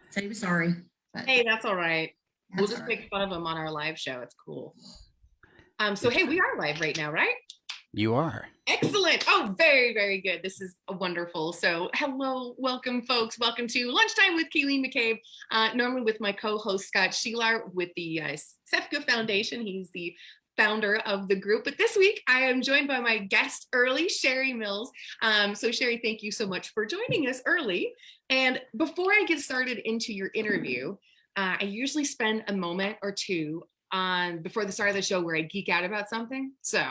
Say sorry. But Hey, that's all right. We'll that's just all right. make fun of them on our live show. It's cool. So hey, we are live right now, right? You are. Excellent. Oh, very, very good. This is wonderful. So hello, welcome folks. Welcome to Lunchtime with Kayleen Mccabe. Normally with my co-host Scott Sheelar with the SEFCA Foundation. He's the founder of the group. But this week I am joined by my guest early, Sherry Mills. So Sherry, thank you so much for joining us early. And before I get started into your interview, I usually spend a moment or two on before the start of the show where I geek out about something. So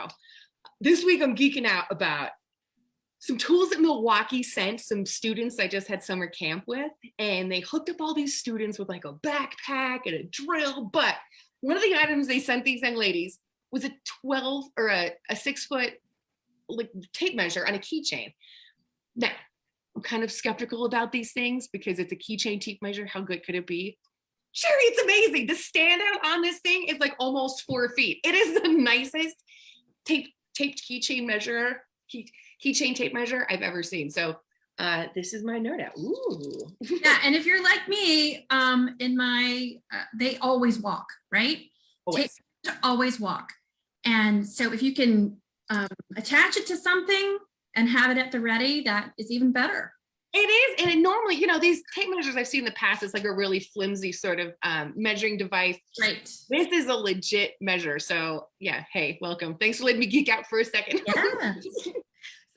this week I'm geeking out about some tools that Milwaukee sent some students I just had summer camp with, and they hooked up all these students with like a backpack and a drill. But one of the items they sent these young ladies was a 12 or a 6-foot like tape measure on a keychain. Now, I'm kind of skeptical about these things because it's a keychain tape measure. How good could it be? Sherry, it's amazing. The standout on this thing is like almost 4 feet. It is the nicest taped keychain measure, keychain tape measure I've ever seen. So this is my nerd out. Ooh. Yeah, and if you're like me, in my they always walk, right? Always. Always walk. And so if you can attach it to something and have it at the ready, that is even better. It is, and it normally, you know, these tape measures I've seen in the past, it's like a really flimsy sort of measuring device. Right. This is a legit measure. So yeah, hey, welcome. Thanks for letting me geek out for a second. Yeah.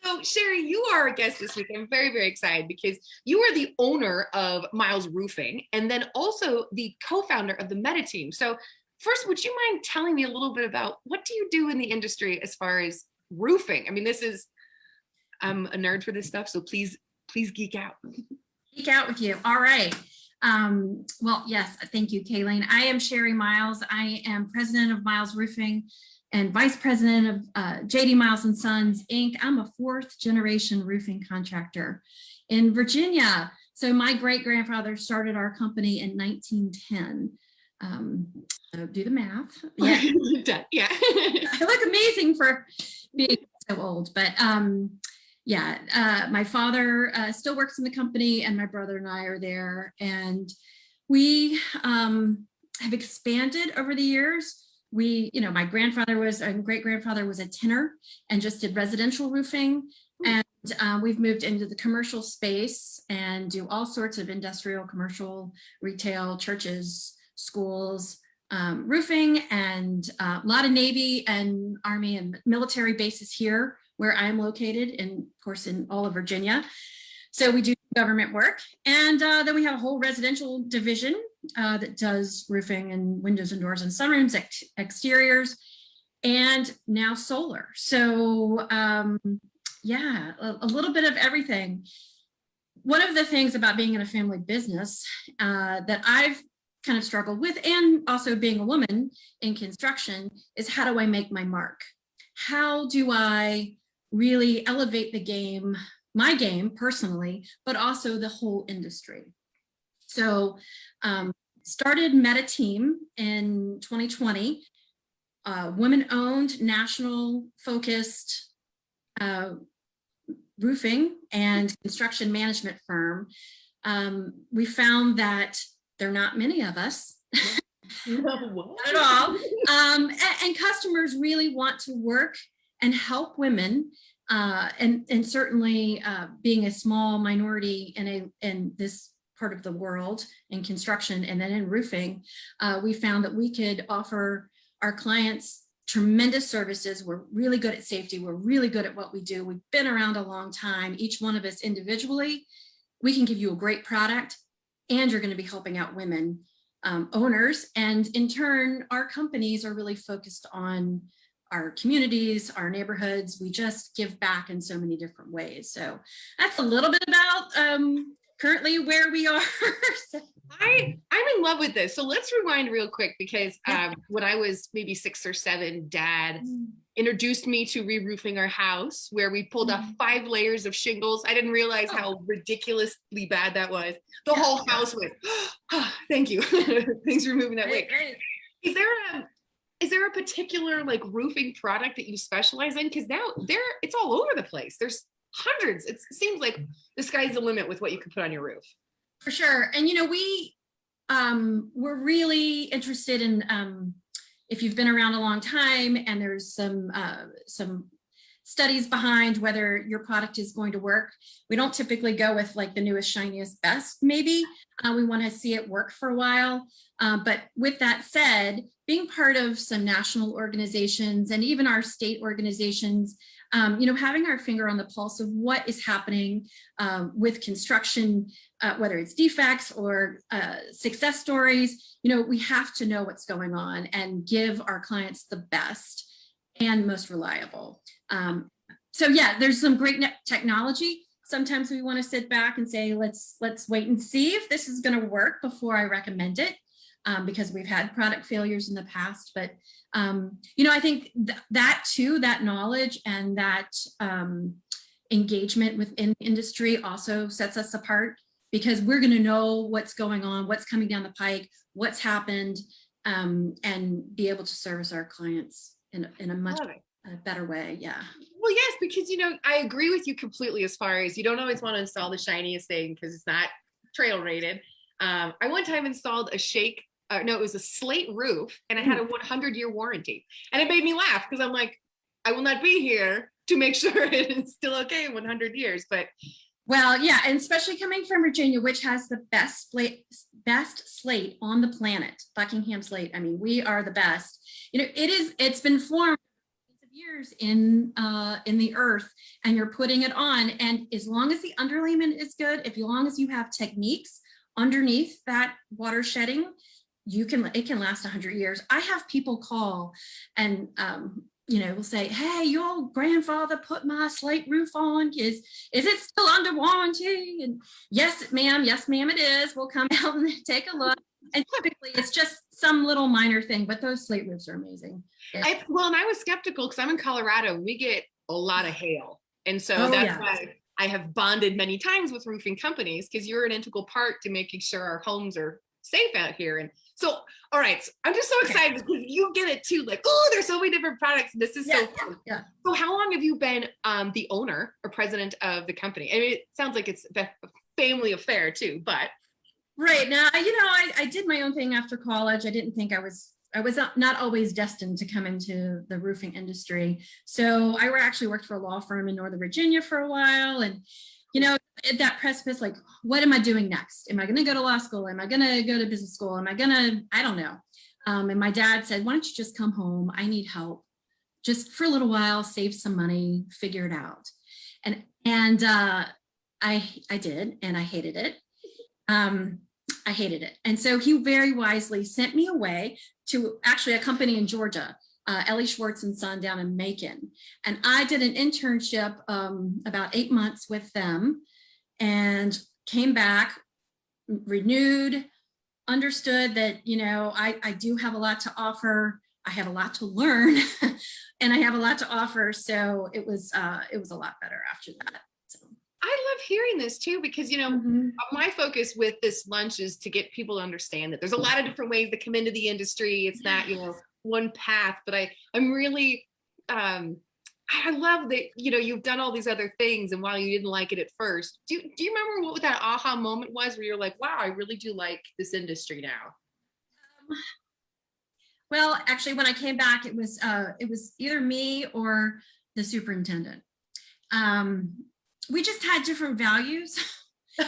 So Sherry, you are a guest this week. I'm very, very excited because you are the owner of Miles Roofing and then also the co-founder of the Meta team. So first, would you mind telling me a little bit about what do you do in the industry as far as roofing? I mean, I'm a nerd for this stuff, so please geek out. Geek out with you. All right. Well, yes, thank you, Kayleen. I am Sherry Miles. I am president of Miles Roofing and vice president of JD Miles and Sons, Inc. I'm a 4th generation roofing contractor in Virginia. So my great grandfather started our company in 1910. So do the math. Yeah. Yeah. I look amazing for being so old, but my father still works in the company and my brother and I are there, and we have expanded over the years. My great grandfather was a tinner and just did residential roofing, and we've moved into the commercial space and do all sorts of industrial, commercial, retail, churches, schools, roofing, and a lot of Navy and Army and military bases here where I'm located, and of course in all of Virginia. So we do government work, and then we have a whole residential division that does roofing and windows and doors and sunrooms, exteriors, and now solar. So a little bit of everything. One of the things about being in a family business that I've kind of struggled with, and also being a woman in construction, is how do I make my mark? How do I really elevate the game, my game personally, but also the whole industry? So started Meta Team in 2020, women-owned, national-focused roofing and construction management firm. We found that there are not many of us. Not at all. And customers really want to work and help women, and certainly being a small minority in this part of the world in construction and then in roofing, we found that we could offer our clients tremendous services. We're really good at safety. We're really good at what we do. We've been around a long time. Each one of us individually, we can give you a great product, and you're going to be helping out women owners. And in turn, our companies are really focused on our communities, our neighborhoods. We just give back in so many different ways. So that's a little bit about currently where we are. I'm in love with this. So let's rewind real quick because when I was maybe 6 or 7, Dad introduced me to re-roofing our house, where we pulled off 5 layers of shingles. I didn't realize how ridiculously bad that was. The whole house went, thank you. Thanks for moving that way. Is there a particular like roofing product that you specialize in? Because now it's all over the place. There's hundreds. It seems like the sky's the limit with what you can put on your roof. For sure. And, we're really interested in, if you've been around a long time and there's some studies behind whether your product is going to work. We don't typically go with like the newest, shiniest, best, maybe. We want to see it work for a while. But with that said, being part of some national organizations and even our state organizations, having our finger on the pulse of what is happening with construction, whether it's defects or success stories, we have to know what's going on and give our clients the best and most reliable. So yeah, there's some great technology. Sometimes we want to sit back and say, let's wait and see if this is going to work before I recommend it, because we've had product failures in the past. But I think that too, that knowledge and that engagement within the industry also sets us apart, because we're going to know what's going on, what's coming down the pike, what's happened, and be able to service our clients in a much better way. Yeah. Well, yes, because, I agree with you completely as far as you don't always want to install the shiniest thing because it's not trail rated. I one time installed it was a slate roof, and I had a 100-year warranty, and it made me laugh because I'm like, I will not be here to make sure it is still okay in 100 years. But well, yeah, and especially coming from Virginia, which has the best slate on the planet, Buckingham slate. I mean, we are the best. It's been formed years in the earth, and you're putting it on, and as long as the underlayment is good, as long as you have techniques underneath that water shedding, it can last 100 years. I have people call and will say, hey, your grandfather put my slate roof on, is it still under warranty? And yes ma'am, it is. We'll come out and take a look. And typically it's just some little minor thing, but those slate roofs are amazing. Yeah. And I was skeptical because I'm in Colorado and we get a lot of hail. And so why I have bonded many times with roofing companies, because you're an integral part to making sure our homes are safe out here. And so, all right, so I'm just so excited because you get it too. Like, oh, there's so many different products. This is so fun. Yeah. So how long have you been the owner or president of the company? I mean, it sounds like it's a family affair too, but. Right now, I did my own thing after college. I didn't think I was not always destined to come into the roofing industry. So I actually worked for a law firm in Northern Virginia for a while. And, at that precipice, like, what am I doing next? Am I going to go to law school? Am I going to go to business school? I don't know. And my dad said, why don't you just come home? I need help just for a little while, save some money, figure it out. And I did, and I hated it. I hated it. And so he very wisely sent me away to actually a company in Georgia, Ellie Schwartz and Son down in Macon. And I did an internship about 8 months with them and came back, renewed, understood that, I do have a lot to offer. I have a lot to learn and I have a lot to offer. So it was a lot better after that. I love hearing this too, because, my focus with this lunch is to get people to understand that there's a lot of different ways to come into the industry. It's not, one path, but I'm really, I love that, you've done all these other things. And while you didn't like it at first, do you remember what that aha moment was where you're like, wow, I really do like this industry now? Well, actually, when I came back, it was either me or the superintendent. We just had different values. So,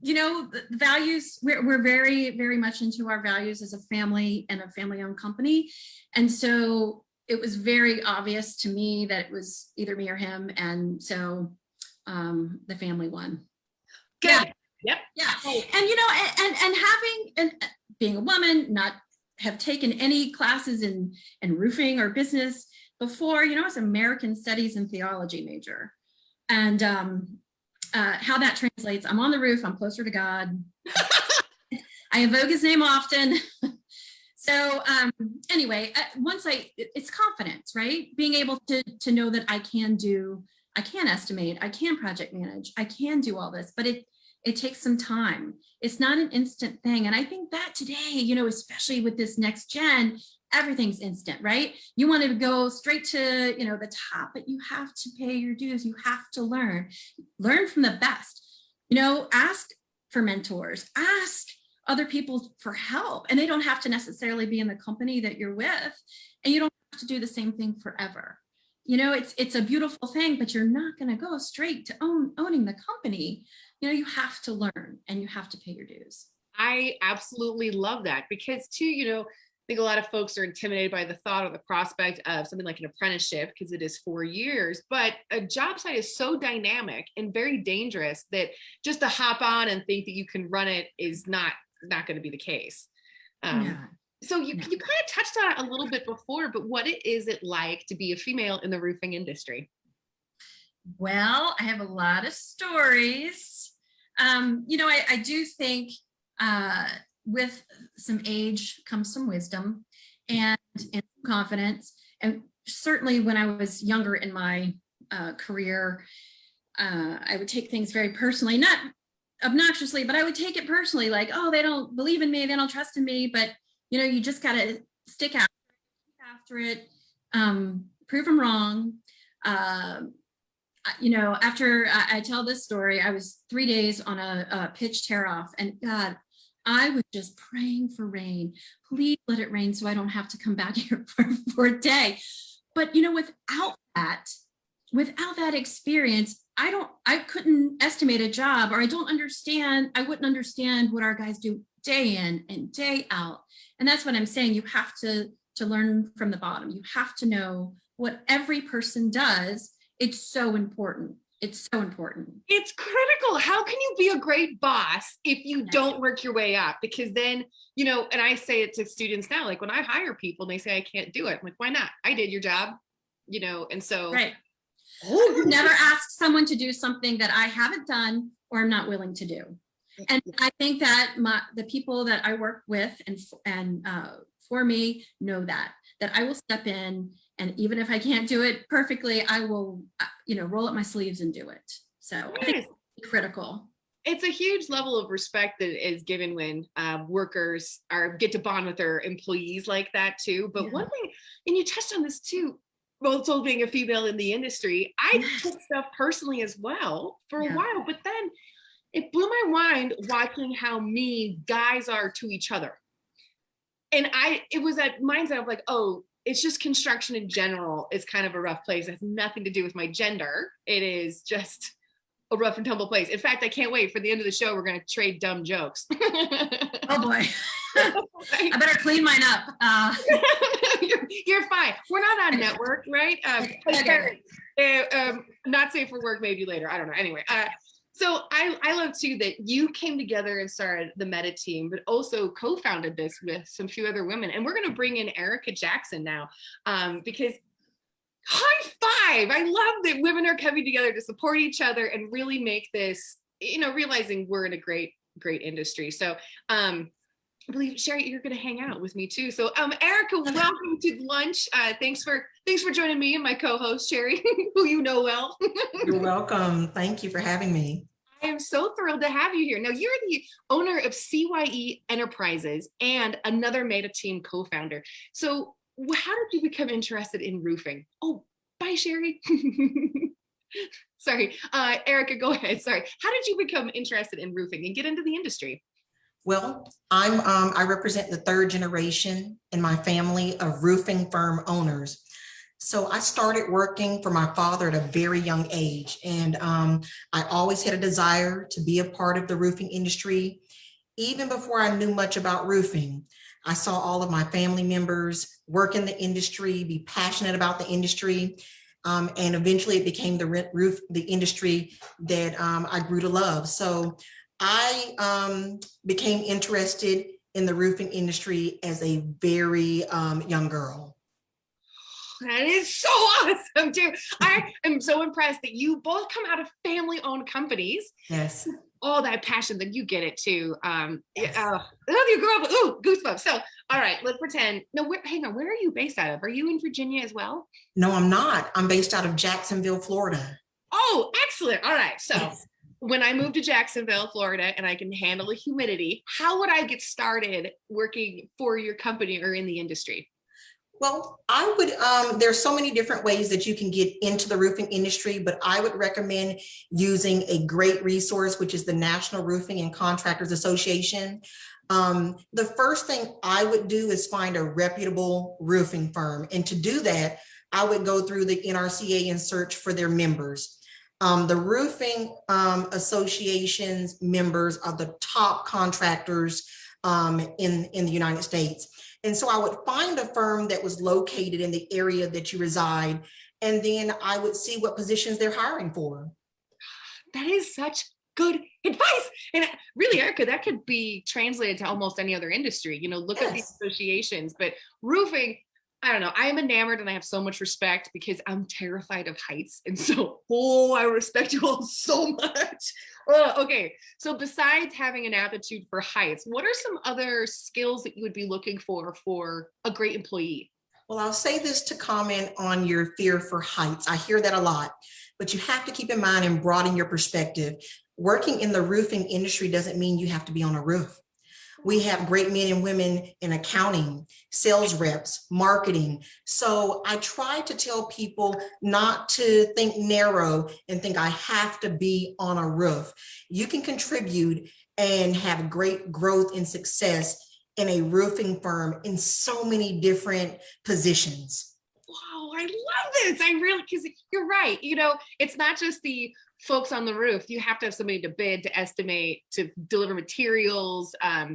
the values, we're very, very much into our values as a family and a family-owned company. And so it was very obvious to me that it was either me or him. And so the family won. Good. Yeah. Yep. Yeah. And being a woman, not have taken any classes in roofing or business before, I was an American Studies and Theology major. And how that translates, I'm on the roof, I'm closer to God. I invoke his name often. So anyway, it's confidence, right? Being able to know that I can estimate, I can project manage, I can do all this, but it takes some time. It's not an instant thing. And I think that today, especially with this next gen, everything's instant, right? You want to go straight to, the top, but you have to pay your dues. You have to learn from the best. Ask for mentors, ask other people for help. And they don't have to necessarily be in the company that you're with. And you don't have to do the same thing forever. It's a beautiful thing, but you're not going to go straight to owning the company. You have to learn and you have to pay your dues. I absolutely love that because too, I think a lot of folks are intimidated by the thought or the prospect of something like an apprenticeship because it is 4 years, but a job site is so dynamic and very dangerous that just to hop on and think that you can run it is not going to be the case. So you kind of touched on it a little bit before, but what is it like to be a female in the roofing industry? Well, I have a lot of stories. I do think with some age comes some wisdom and confidence. And certainly when I was younger in my career, I would take things very personally, not obnoxiously, but I would take it personally, like, oh, they don't believe in me, they don't trust in me. But you just got to stick after it, prove them wrong. After I tell this story, I was 3 days on a pitch tear off, and God, I was just praying for rain. Please let it rain so I don't have to come back here for a day. But without that experience, I couldn't estimate a job, or I wouldn't understand what our guys do day in and day out. And that's what I'm saying. You have to learn from the bottom. You have to know what every person does. It's so important. It's so important. It's critical. How can you be a great boss if you don't work your way up? Because then, and I say it to students now, like when I hire people and they say I can't do it, I'm like, why not? I did your job, and so. Right. Never ask someone to do something that I haven't done or I'm not willing to do. And I think that the people that I work with and for me know that I will step in, and even if I can't do it perfectly, I will, roll up my sleeves and do it. So I think it's critical. It's a huge level of respect that is given when workers get to bond with their employees like that too. But one thing, and you touched on this too, also being a female in the industry, I took stuff personally as well for a while, but then it blew my mind watching how mean guys are to each other. And it was that mindset of like, oh, it's just construction in general is kind of a rough place. It has nothing to do with my gender. It is just a rough and tumble place. In fact, I can't wait for the end of the show. We're going to trade dumb jokes. Oh boy. I better clean mine up. You're fine. We're not on network, right? Not safe for work, maybe later. I don't know. Anyway, so I love too that you came together and started the Meta team, but also co-founded this with some few other women. And we're going to bring in Erica Jackson now because high five. I love that women are coming together to support each other and really make this, realizing we're in a great industry. So I believe, Sherry, you're going to hang out with me too. So Erica, welcome to lunch. Thanks for joining me and my co-host, Sherry, who you know well. You're welcome. Thank you for having me. I am so thrilled to have you here. Now, you're the owner of CYE Enterprises and another Meta team co-founder. So how did you become interested in roofing? Oh, bye, Sherry. Sorry. Erica, go ahead. Sorry. How did you become interested in roofing and get into the industry? Well, I represent the third generation in my family of roofing firm owners. So I started working for my father at a very young age, and I always had a desire to be a part of the roofing industry. Even before I knew much about roofing, I saw all of my family members work in the industry, be passionate about the industry, and eventually it became the industry that I grew to love. So I became interested in the roofing industry as a very young girl. That is so awesome too. I am so impressed that you both come out of family-owned companies. Yes. All that passion, that you get it too. You grew up, ooh, goosebumps. So, all right, let's pretend. No, hang on. Where are you based out of? Are you in Virginia as well? No, I'm not. I'm based out of Jacksonville, Florida. Oh, excellent. All right. So yes. When I move to Jacksonville, Florida, and I can handle the humidity, how would I get started working for your company or in the industry? Well, I would, there's so many different ways that you can get into the roofing industry, but I would recommend using a great resource, which is the National Roofing and Contractors Association. The first thing I would do is find a reputable roofing firm. And to do that, I would go through the NRCA and search for their members. The roofing association's members are the top contractors in the United States. And so I would find a firm that was located in the area that you reside, and then I would see what positions they're hiring for. That is such good advice. And really, Erica, that could be translated to almost any other industry. You know, look at these associations, but roofing, I don't know. I am enamored and I have so much respect because I'm terrified of heights. And so, I respect you all so much. Okay. So besides having an aptitude for heights, what are some other skills that you would be looking for a great employee? Well, I'll say this to comment on your fear for heights. I hear that a lot, but you have to keep in mind and broaden your perspective. Working in the roofing industry doesn't mean you have to be on a roof. We have great men and women in accounting, sales reps, marketing. So I try to tell people not to think narrow and think I have to be on a roof. You can contribute and have great growth and success in a roofing firm in so many different positions. Wow, I love this. I really, because you're right. You know, it's not just the folks on the roof. You have to have somebody to bid, to estimate, to deliver materials.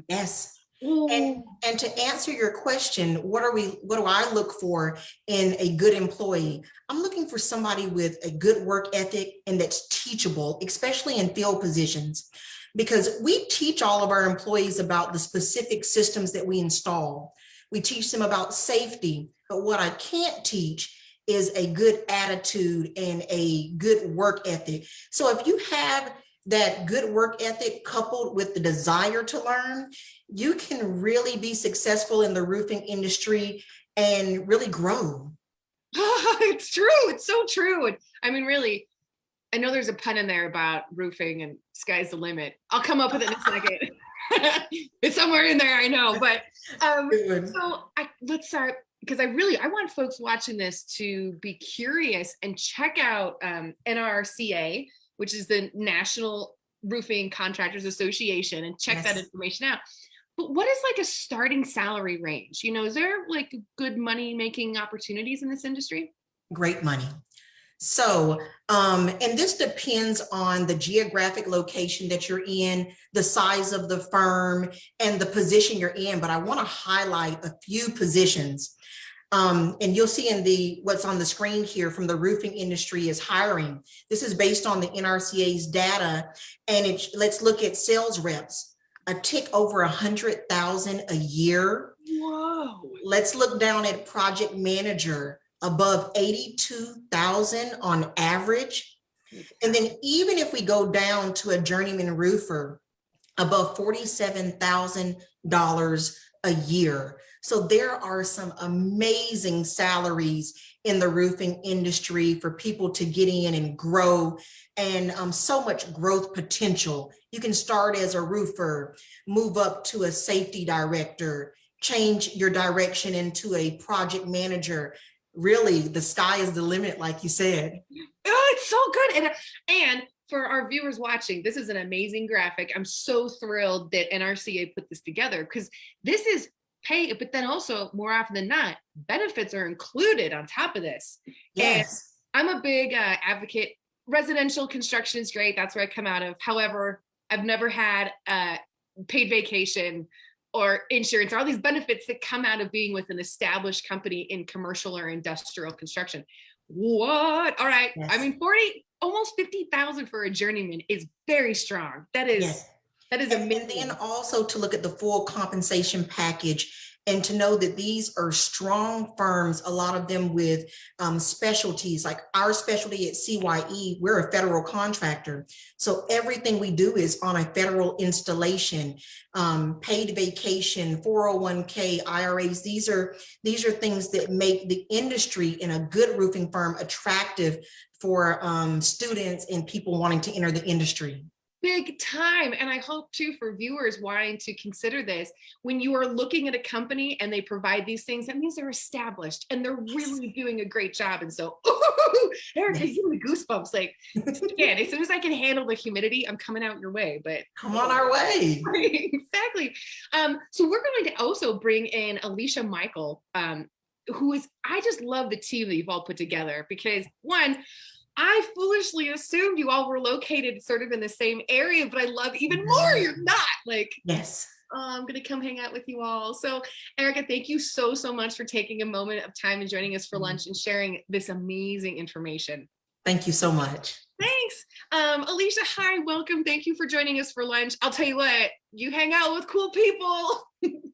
Yes. And to answer your question, what do I look for in a good employee? I'm looking for somebody with a good work ethic and that's teachable, especially in field positions, because we teach all of our employees about the specific systems that we install. We teach them about safety, but what I can't teach is a good attitude and a good work ethic. So if you have that good work ethic coupled with the desire to learn, you can really be successful in the roofing industry and really grow. It's true. It's so true. And I mean, really, I know there's a pun in there about roofing and sky's the limit. I'll come up with it in a second. It's somewhere in there, I know. But let's start, because I want folks watching this to be curious and check out NRCA, which is the National Roofing Contractors Association, and check that information out. But what is like a starting salary range? You know, is there like good money making opportunities in this industry? Great money. So, and this depends on the geographic location that you're in, the size of the firm, and the position you're in. But I want to highlight a few positions. And you'll see in what's on the screen here from the roofing industry is hiring. This is based on the NRCA's data. And let's look at sales reps, a tick over 100,000 a year. Whoa. Let's look down at project manager, above 82,000 on average. And then even if we go down to a journeyman roofer, above $47,000 a year. So there are some amazing salaries in the roofing industry for people to get in and grow, and so much growth potential. You can start as a roofer, move up to a safety director, change your direction into a project manager. Really, the sky is the limit, like you said. Oh, it's so good. And for our viewers watching, this is an amazing graphic. I'm so thrilled that NRCA put this together, because this is pay, but then also more often than not, benefits are included on top of this. Yes. And I'm a big advocate. Residential construction is great. That's where I come out of. However, I've never had paid vacation or insurance, or all these benefits that come out of being with an established company in commercial or industrial construction. What? All right. Yes. I mean, almost 50,000 for a journeyman is very strong. That is, yes. That is amazing. And then also to look at the full compensation package and to know that these are strong firms, a lot of them with specialties, like our specialty at CYE, we're a federal contractor. So everything we do is on a federal installation, paid vacation, 401k, IRAs. These are things that make the industry in a good roofing firm attractive for students and people wanting to enter the industry. Big time. And I hope too, for viewers wanting to consider this, when you are looking at a company and they provide these things, that means they're established and they're really doing a great job. And so, Erica, you me goosebumps. Like, again, as soon as I can handle the humidity, I'm coming out your way. But come on our way. exactly. So we're going to also bring in Alicia Michael, who is, I just love the team that you've all put together, because one, I foolishly assumed you all were located sort of in the same area, but I love even more you're not. Like, Yes. I'm going to come hang out with you all. So Erica, thank you so much for taking a moment of time and joining us for lunch and sharing this amazing information. Thank you so much. Thanks. Alicia, hi, welcome. Thank you for joining us for lunch. I'll tell you what, you hang out with cool people.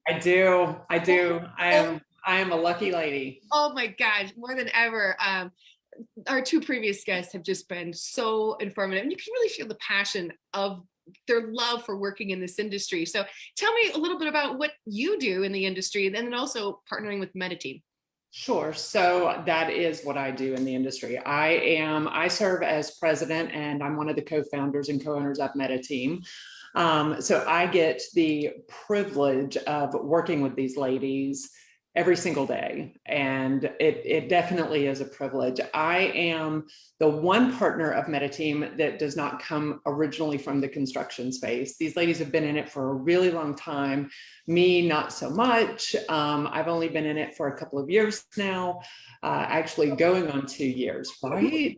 I do. I am a lucky lady. Oh my gosh, more than ever. Our two previous guests have just been so informative, and you can really feel the passion of their love for working in this industry. So tell me a little bit about what you do in the industry, and then also partnering with Mccabe. Sure. So that is what I do in the industry. I serve as president, and I'm one of the co-founders and co-owners of Mccabe. So I get the privilege of working with these ladies every single day. And it definitely is a privilege. I am the one partner of Mccabe that does not come originally from the construction space. These ladies have been in it for a really long time. Me, not so much. I've only been in it for a couple of years now, actually going on 2 years, right?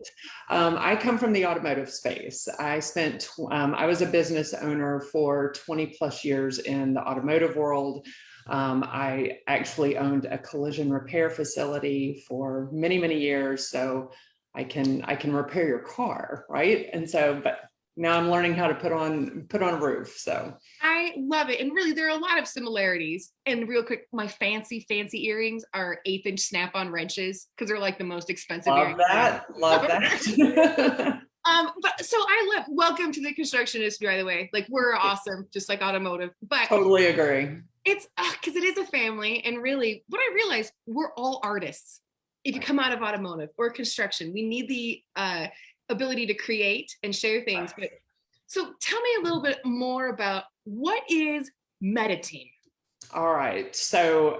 I come from the automotive space. I was a business owner for 20 plus years in the automotive world. I actually owned a collision repair facility for many, many years. So I can repair your car, right? And so, but now I'm learning how to put on a roof. So I love it. And really, there are a lot of similarities. And real quick, my fancy earrings are 1/8-inch snap-on wrenches, because they're like the most expensive earrings. Love that. But so welcome to the construction industry, by the way. Like, we're awesome, just like automotive. But Totally agree. it's because it is a family. And really, what I realized, we're all artists. If you come out of automotive or construction, we need the ability to create and share things. But so tell me a little bit more about, what is Mccabe? All right. So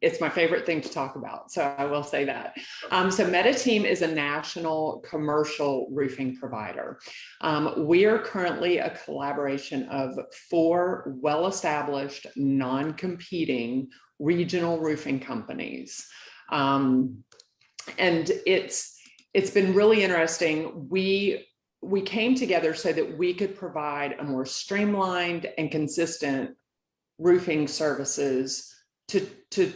it's my favorite thing to talk about. So I will say that. So Mccabe is a national commercial roofing provider. We are currently a collaboration of 4 well-established, non-competing regional roofing companies. And it's been really interesting. We came together so that we could provide a more streamlined and consistent roofing services to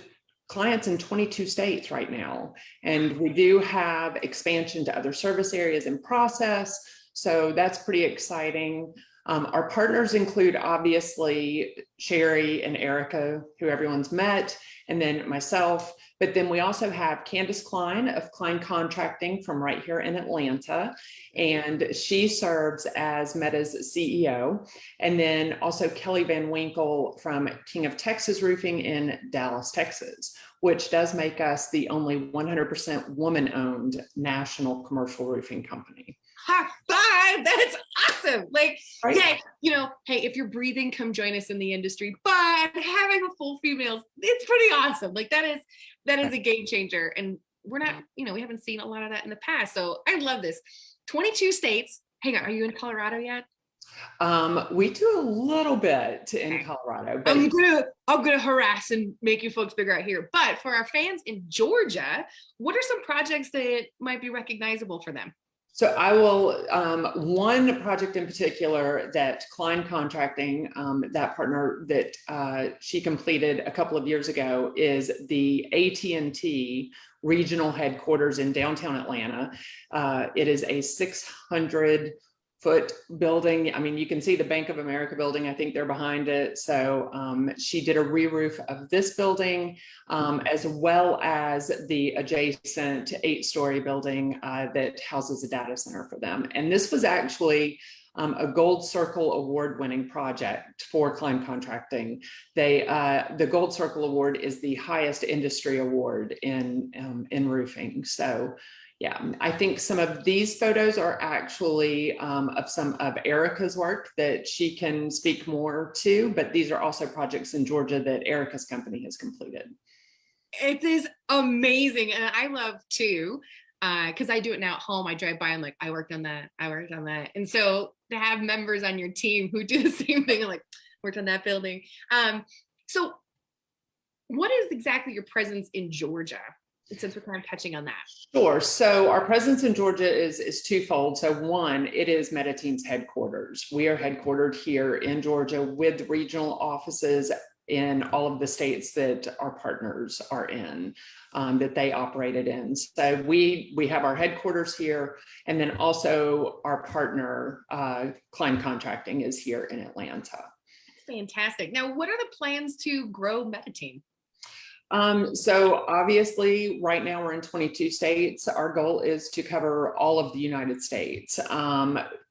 clients in 22 states right now. And we do have expansion to other service areas in process. So that's pretty exciting. Our partners include, obviously, Sherry and Erica, who everyone's met, and then myself. But then we also have Candace Klein of Klein Contracting from right here in Atlanta, and she serves as Meta's CEO. And then also Kelly Van Winkle from King of Texas Roofing in Dallas, Texas, which does make us the only 100% woman-owned national commercial roofing company. High five! That's awesome. Like, right? Yeah, hey, if you're breathing, come join us in the industry. But having a full females, it's pretty awesome. Like, that is a game changer. And we're not, we haven't seen a lot of that in the past. So I love this. 22 states. Hang on, are you in Colorado yet? We do a little bit in Colorado. But I'm gonna harass and make you folks figure out here. But for our fans in Georgia, what are some projects that might be recognizable for them? So I will, one project in particular that Klein Contracting, that partner that she completed a couple of years ago, is the AT&T regional headquarters in downtown Atlanta. It is a 600-foot building. I mean, you can see the Bank of America building. I think they're behind it. So she did a re-roof of this building, as well as the adjacent 8-story building that houses a data center for them. And this was actually a Gold Circle Award-winning project for Klein Contracting. The Gold Circle Award is the highest industry award in roofing. So, Yeah, I think some of these photos are actually of some of Erica's work that she can speak more to, but these are also projects in Georgia that Erica's company has completed. It is amazing. And I love too, because I do it now at home. I drive by, I'm like, I worked on that. And so to have members on your team who do the same thing, like worked on that building. So what is exactly your presence in Georgia? Since we're kind of touching on that. Sure. So our presence in Georgia is twofold. So one, it is MetaTeam's headquarters. We are headquartered here in Georgia with regional offices in all of the states that our partners are in, that they operated in. So we have our headquarters here, and then also our partner, Klein Contracting, is here in Atlanta. That's fantastic. Now, what are the plans to grow MetaTeam? So obviously right now we're in 22 states. Our goal is to cover all of the United States.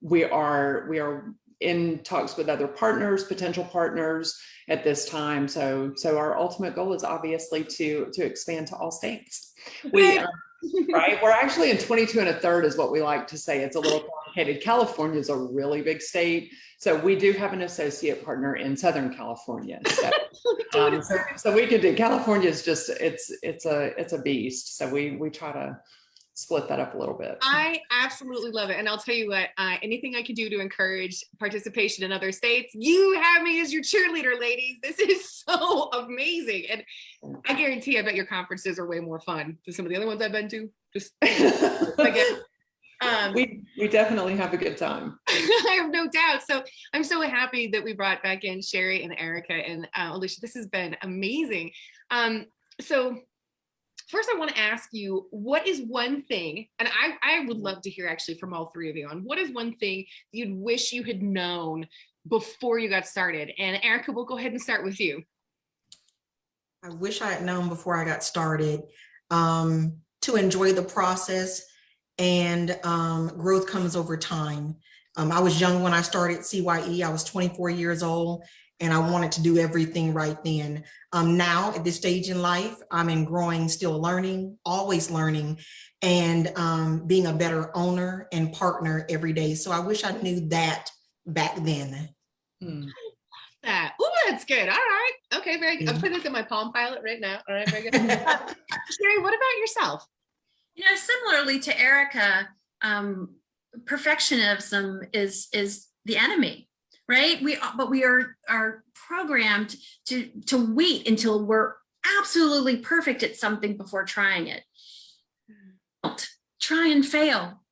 We are in talks with other partners, potential partners at this time. So our ultimate goal is obviously to expand to all states. Right. We're actually in 22 1/3 is what we like to say. It's a little complicated. California is a really big state. So we do have an associate partner in Southern California. So we could do, California is just, it's a beast. So we try to split that up a little bit. I absolutely love it. And I'll tell you what, anything I can do to encourage participation in other states, you have me as your cheerleader, ladies. This is so amazing. And I guarantee, I bet your conferences are way more fun than some of the other ones I've been to. Just we definitely have a good time. I have no doubt. So I'm so happy that we brought back in Sherry and Erica and Alicia. This has been amazing. So first, I want to ask you, what is one thing, and I would love to hear actually from all three of you on, what is one thing you'd wish you had known before you got started? And Erica, we'll go ahead and start with you. I wish I had known before I got started to enjoy the process, and growth comes over time. I was young when I started CYE. I was 24 years old, and I wanted to do everything right then. Now at this stage in life, I'm in growing, still learning, always learning, and being a better owner and partner every day. So I wish I knew that back then. That. Oh, that's good. All right. Okay, very good. I'm putting this in my Palm Pilot right now. All right, very good. Sherry, what about yourself? You know, similarly to Erica, perfectionism is the enemy, right? But we are programmed to wait until we're absolutely perfect at something before trying it. Don't try and fail.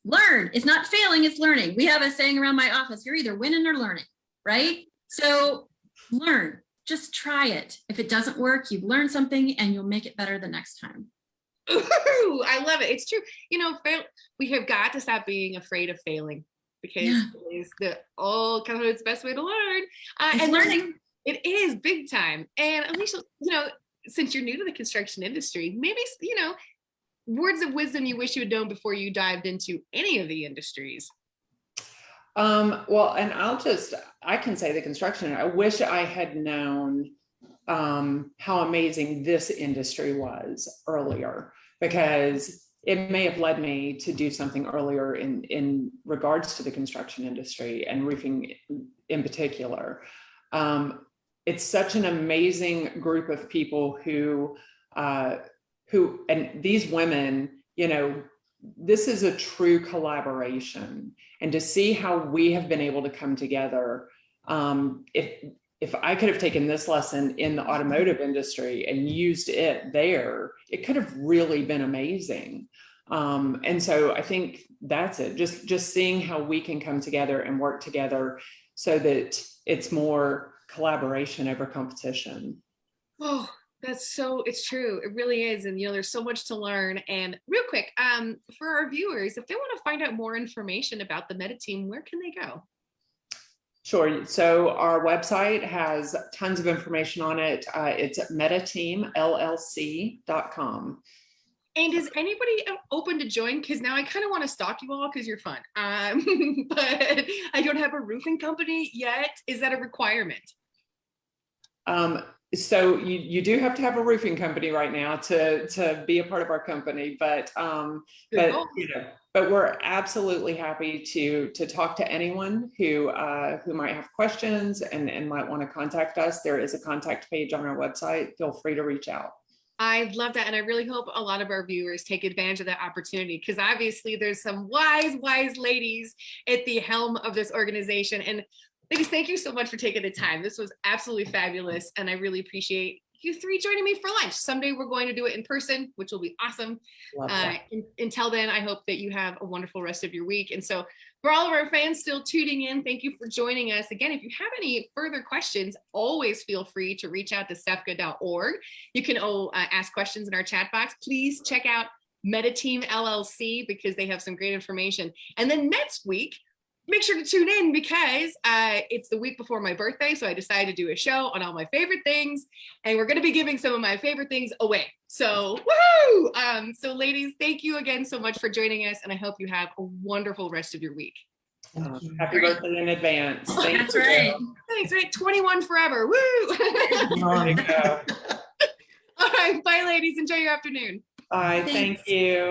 Learn. It's not failing, it's learning. We have a saying around my office, you're either winning or learning, right? So learn, just try it. If it doesn't work, you've learned something and you'll make it better the next time. Ooh, I love it. It's true. You know, we have got to stop being afraid of failing, because it's the kind of its best way to learn. And learning. It is big time. And Alicia, you know, since you're new to the construction industry, maybe, you know, words of wisdom you wish you had known before you dived into any of the industries. Well, and I can say the construction, I wish I had known how amazing this industry was earlier, because it may have led me to do something earlier in regards to the construction industry and roofing in particular. It's such an amazing group of people who, and these women, you know, this is a true collaboration, and to see how we have been able to come together. If I could have taken this lesson in the automotive industry and used it there, it could have really been amazing. And so I think that's it. Just seeing how we can come together and work together so that it's more collaboration over competition. Oh, it's true. It really is. And, you know, there's so much to learn. And real quick, for our viewers, if they want to find out more information about the MetaTeam, where can they go? Sure. So our website has tons of information on it. It's metateamllc.com. And is anybody open to join? Because now I kind of want to stalk you all because you're fun. But I don't have a roofing company yet. Is that a requirement? So you do have to have a roofing company right now to be a part of our company, but we're absolutely happy to talk to anyone who might have questions and might want to contact us. There is a contact page on our website. Feel free to reach out. I love that. And I really hope a lot of our viewers take advantage of that opportunity, because obviously there's some wise ladies at the helm of this organization. And ladies, thank you so much for taking the time. This was absolutely fabulous. And I really appreciate you three joining me for lunch. Someday we're going to do it in person, which will be awesome. Until then, I hope that you have a wonderful rest of your week. And so for all of our fans still tuning in, thank you for joining us. Again, if you have any further questions, always feel free to reach out to cefca.org. You can ask questions in our chat box. Please check out MetaTeam LLC, because they have some great information. And then next week, make sure to tune in, because it's the week before my birthday. So I decided to do a show on all my favorite things, and we're going to be giving some of my favorite things away. So woohoo! So ladies, thank you again so much for joining us, and I hope you have a wonderful rest of your week. Happy birthday in advance. That's right. Thanks, right? 21 forever. Woo! There you go. All right, bye ladies. Enjoy your afternoon. Bye. Thank you.